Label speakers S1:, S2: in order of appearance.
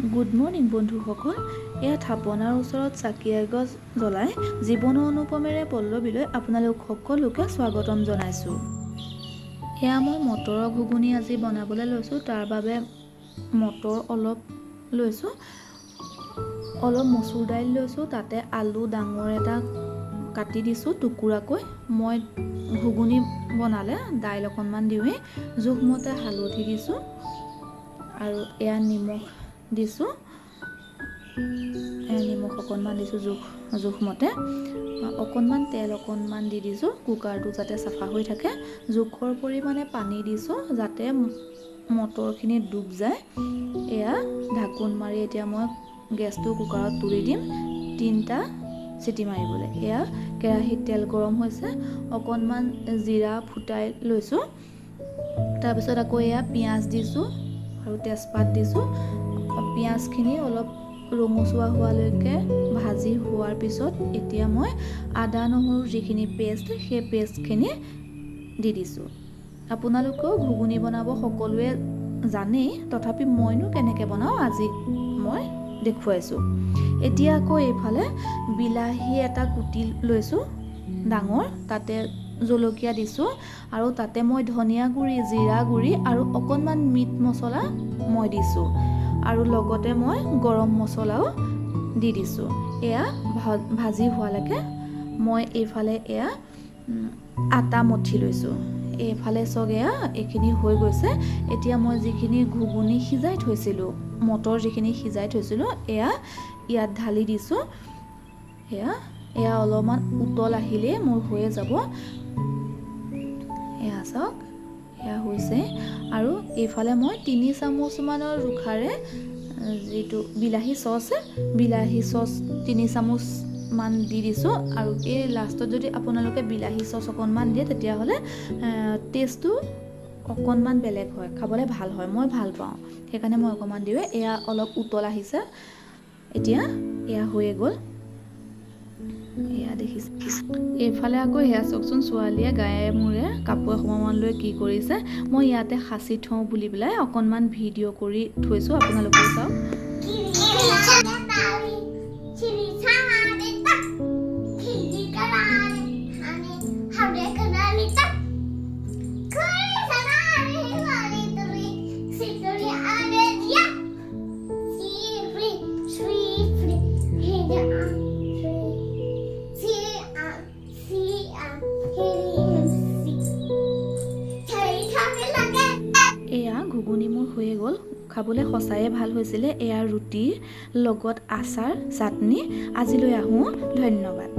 S1: Good morning বন্ধুসকল। এয়া থাপনাৰ ওচৰত চাকি এগছ জ্বলাই জীৱনৰ অনুপমেৰে পল্লৱীলৈ আপোনালোক সকলোকে স্বাগতম জনাইছোঁ। এয়া মই মটৰৰ ঘুগুনি আজি বনাবলৈ লৈছোঁ। তাৰ বাবে মটৰ অলপ লৈছোঁ, অলপ মচুৰ দাইল লৈছোঁ, তাতে আলু ডাঙৰ এটা কাটি দিছোঁ টুকুৰাকৈ। মই ঘুগুনি বনালে দাইল অকণমান দিওঁৱেই। জোখমতে হালধি দিছোঁ আৰু এয়া নিমখ দিছোঁ, নিমখ অকণমান দিছোঁ জোখমতে। অকণমান তেল অকণমান দি দিছোঁ, কুকাৰটো যাতে চাফা হৈ থাকে। জোখৰ পৰিমাণে পানী দিছোঁ যাতে মটৰখিনি ডুব যায়। এয়া ঢাকোন মাৰি এতিয়া মই গেছটো কুকাৰত তুলি দিম 3টা চিটি মাৰিবলৈ। এয়া কেৰাহীত তেল গৰম হৈছে, অকণমান জিৰা ফুটাই লৈছোঁ। তাৰপিছত আকৌ এয়া পিঁয়াজ দিছোঁ আৰু তেজপাত দিছোঁ। পিঁয়াজখিনি অলপ ৰঙচুৱা হোৱালৈকে ভাজি হোৱাৰ পিছত এতিয়া মই আদা নহৰু যিখিনি পেষ্ট, সেই পেষ্টখিনি দি দিছোঁ। আপোনালোকেও ঘুগুনি বনাব সকলোৱে জানেই, তথাপি মইনো কেনেকৈ বনাওঁ আজি মই দেখুৱাইছোঁ। এতিয়া আকৌ এইফালে বিলাহী এটা কুটি লৈছোঁ ডাঙৰ, তাতে জলকীয়া দিছোঁ আৰু তাতে মই ধনিয়া গুড়ি, জিৰা গুড়ি আৰু অকণমান মিট মছলা মই দিছোঁ আৰু লগতে মই গৰম মছলাও দি দিছোঁ। এয়া ভাজি হোৱালৈকে মই এইফালে এয়া আটা মঠি লৈছোঁ। এইফালে চাওক, এয়া এইখিনি হৈ গৈছে। এতিয়া মই যিখিনি ঘুগুনি সিজাই থৈছিলোঁ, মটৰ যিখিনি সিজাই থৈছিলোঁ, এয়া ইয়াত ঢালি দিছোঁ। এয়া অলপমান উতল আহিলেই মোৰ হৈয়ে যাব। এয়া চাওক, এয়া হৈছে। আৰু এইফালে মই 3 চামুচমানৰ জোখাৰে যিটো বিলাহী চচ, বিলাহী চচ 3 চামুচমান দি দিছোঁ। আৰু এই লাষ্টত যদি আপোনালোকে বিলাহী চচ অকণমান দিয়ে তেতিয়াহ'লে টেষ্টটো অকণমান বেলেগ হয়, খাবলৈ ভাল হয়, মই ভাল পাওঁ, সেইকাৰণে মই অকণমান দিওঁ। এয়া অলপ উতল আহিছে, এতিয়া এয়া হৈয়ে গ'ল। এয়া দেখিছে। এইফালে আকৌ সেয়া চাওকচোন, ছোৱালীয়ে গায়ে মূৰে কাপোৰ এখনমান লৈ কি কৰিছে। মই ইয়াতে সাঁচি থওঁ বুলি পেলাই অকণমান ভিডিঅ' কৰি থৈছোঁ, আপোনালোকেও চাওক। এয়া ঘুগুনি মোৰ হৈয়ে গ'ল, খাবলৈ সঁচায়ে ভাল হৈছিলে। এয়া ৰুটিৰ লগত আচাৰ চাটনি। আজিলৈ আহোঁ, ধন্যবাদ।